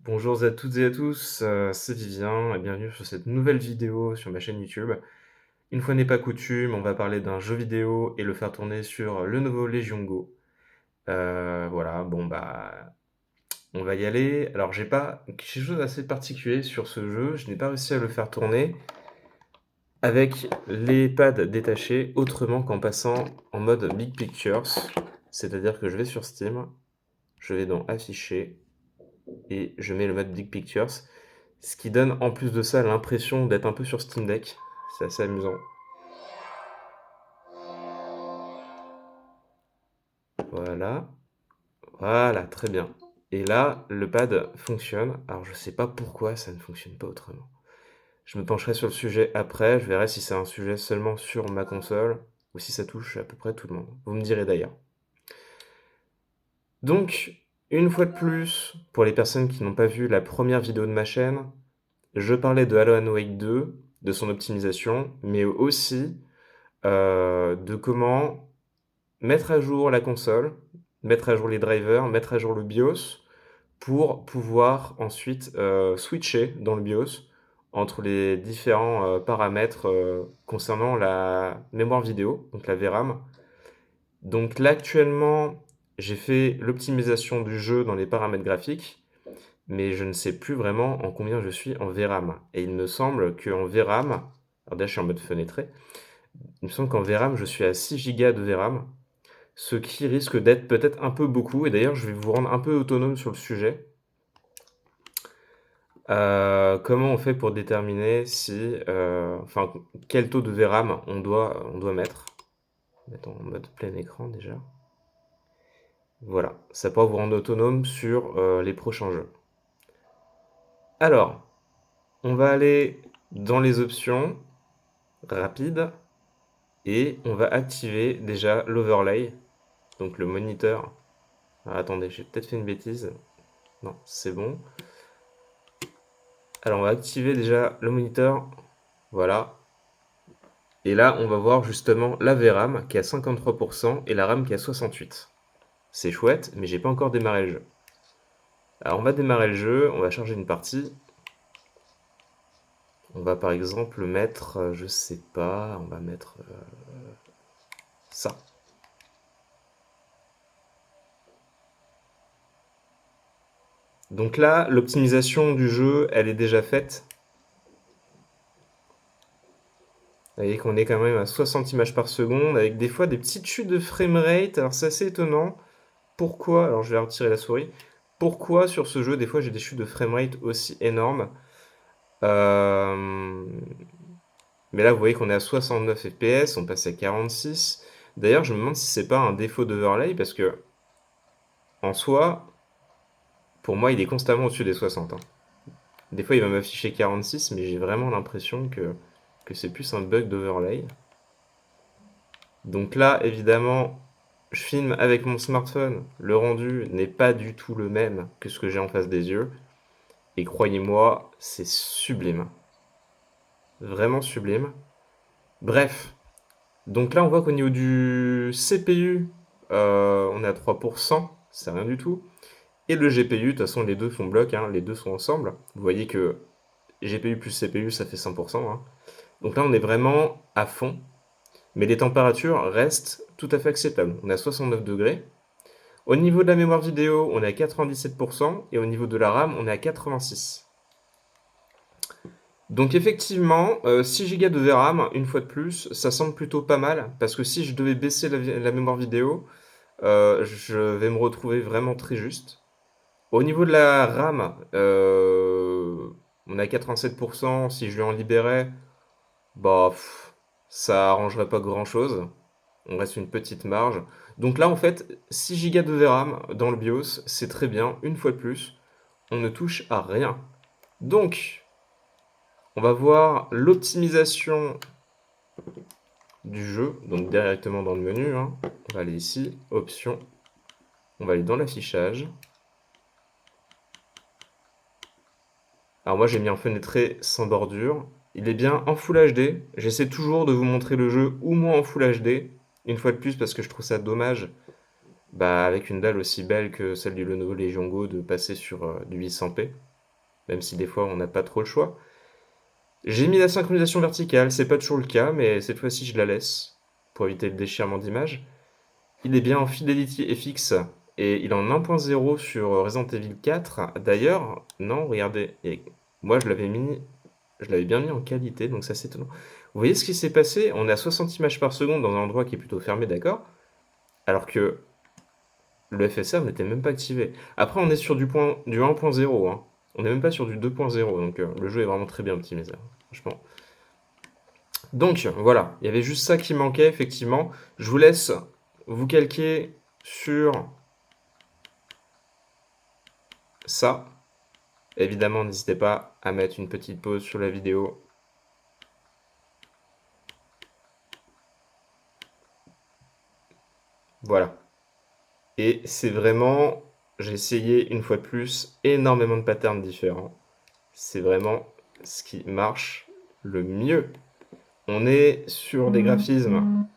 Bonjour à toutes et à tous, c'est Vivien et bienvenue sur cette nouvelle vidéo sur ma chaîne YouTube. Une fois n'est pas coutume, on va parler d'un jeu vidéo et le faire tourner sur le nouveau Légion Go. Voilà, bon bah, on va y aller. Alors j'ai pas quelque chose d'assez particulier sur ce jeu, je n'ai pas réussi à le faire tourner avec les pads détachés autrement qu'en passant en mode Big Pictures. C'est-à-dire que je vais sur Steam, je vais dans Afficher et je mets le mode Big Pictures. Ce qui donne en plus de ça l'impression d'être un peu sur Steam Deck. C'est assez amusant. Voilà. Voilà, très bien. Et là, le pad fonctionne. Alors je sais pas pourquoi ça ne fonctionne pas autrement. Je me pencherai sur le sujet après, je verrai si c'est un sujet seulement sur ma console ou si ça touche à peu près tout le monde. Vous me direz d'ailleurs. Donc, une fois de plus, pour les personnes qui n'ont pas vu la première vidéo de ma chaîne, je parlais de Alan Wake 2, de son optimisation, mais aussi de comment mettre à jour la console, mettre à jour les drivers, mettre à jour le BIOS pour pouvoir ensuite switcher dans le BIOS entre les différents paramètres concernant la mémoire vidéo, donc la VRAM. Donc là actuellement, j'ai fait l'optimisation du jeu dans les paramètres graphiques, mais je ne sais plus vraiment en combien je suis en VRAM. Et il me semble qu'en VRAM, alors là je suis en mode fenêtré, il me semble qu'en VRAM je suis à 6 Go de VRAM, ce qui risque d'être peut-être un peu beaucoup, et d'ailleurs je vais vous rendre un peu autonome sur le sujet. Comment on fait pour déterminer si, enfin, quel taux de VRAM on doit mettre? Mettre en mode plein écran déjà. Voilà, ça pourra vous rendre autonome sur les prochains jeux. Alors, on va aller dans les options rapides et on va activer déjà l'overlay, donc le moniteur. Alors, attendez, j'ai peut-être fait une bêtise. Non, c'est bon. Alors, on va activer déjà le moniteur. Voilà. Et là, on va voir justement la VRAM qui est à 53% et la RAM qui est à 68%. C'est chouette, mais j'ai pas encore démarré le jeu. Alors, on va démarrer le jeu, on va charger une partie. On va par exemple mettre, je sais pas, on va mettre ça. Donc là, l'optimisation du jeu, elle est déjà faite. Vous voyez qu'on est quand même à 60 images par seconde, avec des fois des petites chutes de framerate. Alors c'est assez étonnant. Pourquoi? Alors je vais retirer la souris. Pourquoi sur ce jeu, des fois j'ai des chutes de framerate aussi énormes? Euh, Mais là, vous voyez qu'on est à 69 fps, on passe à 46. D'ailleurs, je me demande si c'est pas un défaut d'overlay, parce que en soi, pour moi, il est constamment au-dessus des 60, hein. Des fois, il va m'afficher 46, mais j'ai vraiment l'impression que c'est plus un bug d'overlay. Donc là, évidemment, je filme avec mon smartphone. Le rendu n'est pas du tout le même que ce que j'ai en face des yeux. Et croyez-moi, c'est sublime. Vraiment sublime. Bref, donc là, on voit qu'au niveau du CPU, on est à 3%, c'est rien du tout. Et le GPU, de toute façon, les deux font bloc, hein, les deux sont ensemble. Vous voyez que GPU plus CPU, ça fait 100%, hein. Donc là, on est vraiment à fond. Mais les températures restent tout à fait acceptables. On est à 69 degrés. Au niveau de la mémoire vidéo, on est à 97%. Et au niveau de la RAM, on est à 86%. Donc effectivement, 6 Go de VRAM, une fois de plus, ça semble plutôt pas mal. Parce que si je devais baisser la mémoire vidéo, je vais me retrouver vraiment très juste. Au niveau de la RAM, on est à 87%. Si je lui en libérais, bah, ça arrangerait pas grand-chose. On reste une petite marge. Donc là, en fait, 6 Go de VRAM dans le BIOS, c'est très bien. Une fois de plus, on ne touche à rien. Donc, on va voir l'optimisation du jeu. Donc directement dans le menu, hein. On va aller ici, options. On va aller dans l'affichage. Alors moi, j'ai mis en fenêtré sans bordure. Il est bien en Full HD. J'essaie toujours de vous montrer le jeu au moins en Full HD. Une fois de plus, parce que je trouve ça dommage, bah, avec une dalle aussi belle que celle du Lenovo Legion Go, de passer sur du 800p. même si des fois on n'a pas trop le choix. J'ai mis la synchronisation verticale, c'est pas toujours le cas, mais cette fois-ci je la laisse, pour éviter le déchirement d'image. Il est bien en Fidelity FX, et il est en 1.0 sur Resident Evil 4. D'ailleurs, non, regardez, moi je l'avais bien mis en qualité, donc ça c'est étonnant. Vous voyez ce qui s'est passé? On est à 60 images par seconde dans un endroit qui est plutôt fermé, d'accord? Alors que le FSR n'était même pas activé. Après, on est sur du 1.0, hein. On n'est même pas sur du 2.0, donc le jeu est vraiment très bien optimisé, hein, franchement. Donc voilà, il y avait juste ça qui manquait, effectivement. Je vous laisse vous calquer sur ça. Évidemment, n'hésitez pas à mettre une petite pause sur la vidéo. Voilà. Et c'est vraiment, j'ai essayé une fois de plus énormément de patterns différents. C'est vraiment ce qui marche le mieux. On est sur des graphismes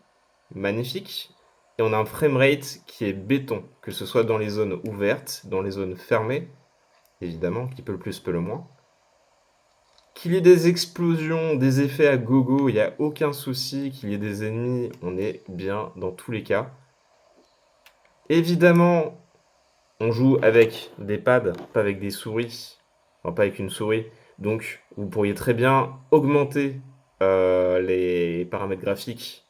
magnifiques et on a un framerate qui est béton, que ce soit dans les zones ouvertes, dans les zones fermées, évidemment, qui peut le plus, peut le moins. Qu'il y ait des explosions, des effets à gogo, il n'y a aucun souci. Qu'il y ait des ennemis, on est bien dans tous les cas. Évidemment, on joue avec des pads, pas avec des souris. Enfin, pas avec une souris. Donc, vous pourriez très bien augmenter les paramètres graphiques,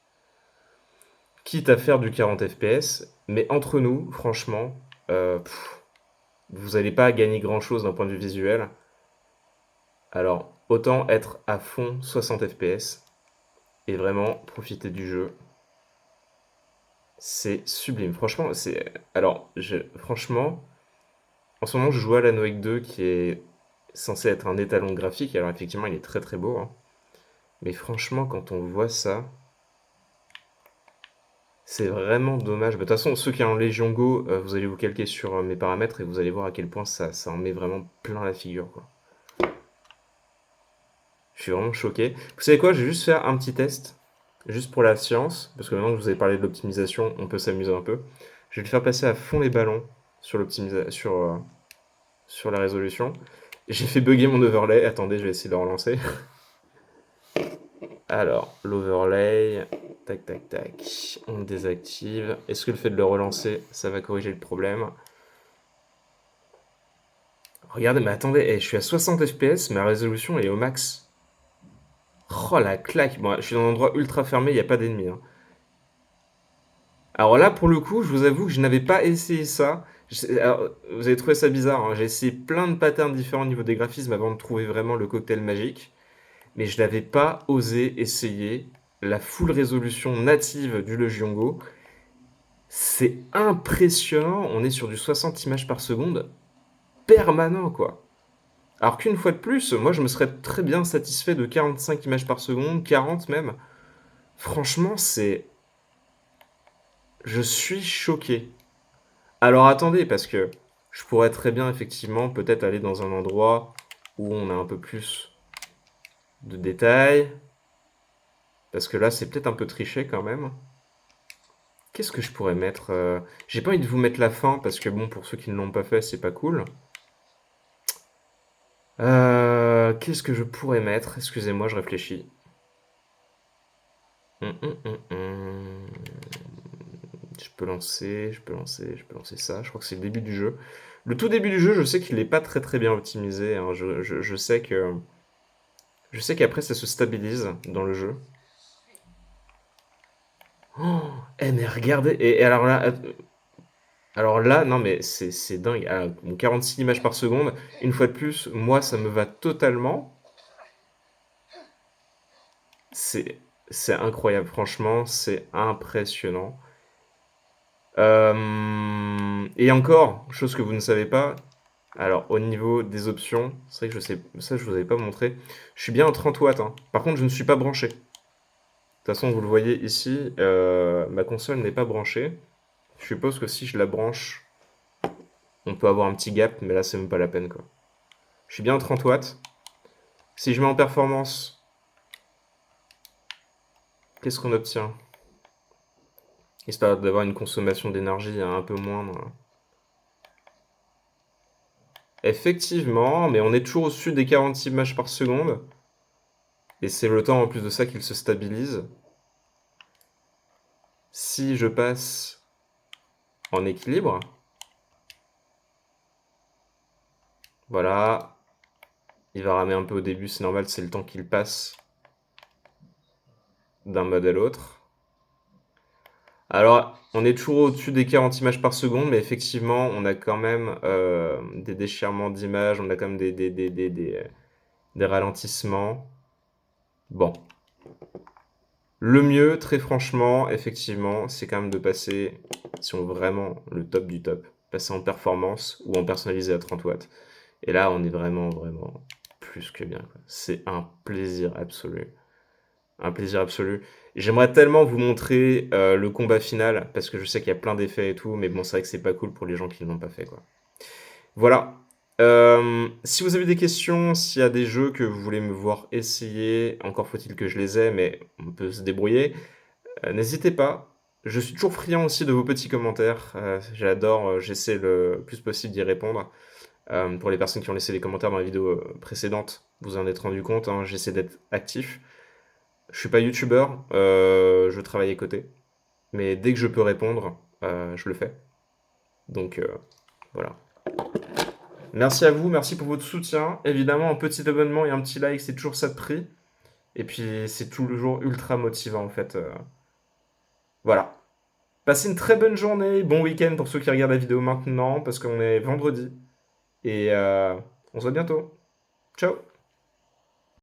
quitte à faire du 40 fps. Mais entre nous, franchement, vous n'allez pas gagner grand-chose d'un point de vue visuel. Alors, autant être à fond 60 fps et vraiment profiter du jeu. C'est sublime. Franchement, c'est. Alors, franchement, en ce moment, je joue à Alan Wake 2 qui est censé être un étalon graphique. Alors, effectivement, il est très très beau, hein. Mais franchement, quand on voit ça, c'est vraiment dommage. De toute façon, ceux qui ont Légion Go, vous allez vous calquer sur mes paramètres et vous allez voir à quel point ça en met vraiment plein la figure, quoi. Je suis vraiment choqué. Vous savez quoi? Je vais juste faire un petit test, juste pour la science, parce que maintenant que je vous ai parlé de l'optimisation, on peut s'amuser un peu. Je vais le faire passer à fond les ballons sur sur la résolution. J'ai fait bugger mon overlay. Attendez, je vais essayer de le relancer. Alors, l'overlay, tac, tac, tac, on le désactive. Est-ce que le fait de le relancer, ça va corriger le problème? Regardez, mais attendez, je suis à 60 fps, ma résolution est au max. Oh la claque! Bon, je suis dans un endroit ultra fermé, il n'y a pas d'ennemis, hein. Alors là, pour le coup, je vous avoue que je n'avais pas essayé ça. Alors, vous avez trouvé ça bizarre, hein. J'ai essayé plein de patterns différents au niveau des graphismes avant de trouver vraiment le cocktail magique. Mais je n'avais pas osé essayer la full résolution native du Legion Go. C'est impressionnant, on est sur du 60 images par seconde permanent, quoi. Alors qu'une fois de plus, moi je me serais très bien satisfait de 45 images par seconde, 40 même. Franchement, c'est... Je suis choqué. Alors attendez, parce que je pourrais très bien effectivement peut-être aller dans un endroit où on a un peu plus de détails. Parce que là, c'est peut-être un peu triché quand même. Qu'est-ce que je pourrais mettre? J'ai pas envie de vous mettre la fin, parce que bon, pour ceux qui ne l'ont pas fait, c'est pas cool. Qu'est-ce que je pourrais mettre? Excusez-moi, je réfléchis. Je peux lancer, je peux lancer ça. Je crois que c'est le début du jeu. Le tout début du jeu, je sais qu'il n'est pas très très bien optimisé, hein. Je sais qu'après ça se stabilise dans le jeu. Oh, mais regardez, et alors là, non mais c'est dingue. Ah, bon, 46 images par seconde, une fois de plus, moi ça me va totalement. C'est c'est incroyable, franchement, c'est impressionnant. Et encore, chose que vous ne savez pas, alors au niveau des options, c'est vrai que je sais, ça je vous avais pas montré, je suis bien en 30 watts, hein. Par contre, je ne suis pas branché. De toute façon, vous le voyez ici, ma console n'est pas branchée. Je suppose que si je la branche, on peut avoir un petit gap, mais là c'est même pas la peine, quoi. Je suis bien en 30 watts. Si je mets en performance, qu'est-ce qu'on obtient? Histoire d'avoir une consommation d'énergie un peu moindre. Effectivement, mais on est toujours au-dessus des 40 images par seconde. Et c'est le temps en plus de ça qu'il se stabilise. Si je passe en équilibre, voilà, il va ramer un peu au début, c'est normal, c'est le temps qu'il passe d'un mode à l'autre. Alors, on est toujours au-dessus des 40 images par seconde, mais effectivement, on a quand même des déchirements d'images, on a quand même des ralentissements. Bon. Le mieux, très franchement, effectivement, c'est quand même de passer, si on veut vraiment le top du top, passer en performance ou en personnalisé à 30 watts. Et là, on est vraiment, vraiment plus que bien, quoi. C'est un plaisir absolu. Un plaisir absolu. J'aimerais tellement vous montrer le combat final, parce que je sais qu'il y a plein d'effets et tout, mais bon, c'est vrai que c'est pas cool pour les gens qui ne l'ont pas fait, quoi. Voilà. Si vous avez des questions, s'il y a des jeux que vous voulez me voir essayer, encore faut-il que je les ai, mais on peut se débrouiller, n'hésitez pas. Je suis toujours friand aussi de vos petits commentaires. J'adore, j'essaie le plus possible d'y répondre. Pour les personnes qui ont laissé des commentaires dans la vidéo précédente, vous en êtes rendu compte, hein, j'essaie d'être actif. Je suis pas youtubeur, je travaille à côté. Mais dès que je peux répondre, je le fais. Donc voilà. Merci à vous, merci pour votre soutien. Évidemment, un petit abonnement et un petit like, c'est toujours ça de prix. Et puis, c'est toujours ultra motivant en fait. Voilà. Passez une très bonne journée, bon week-end pour ceux qui regardent la vidéo maintenant, parce qu'on est vendredi. Et on se voit bientôt. Ciao!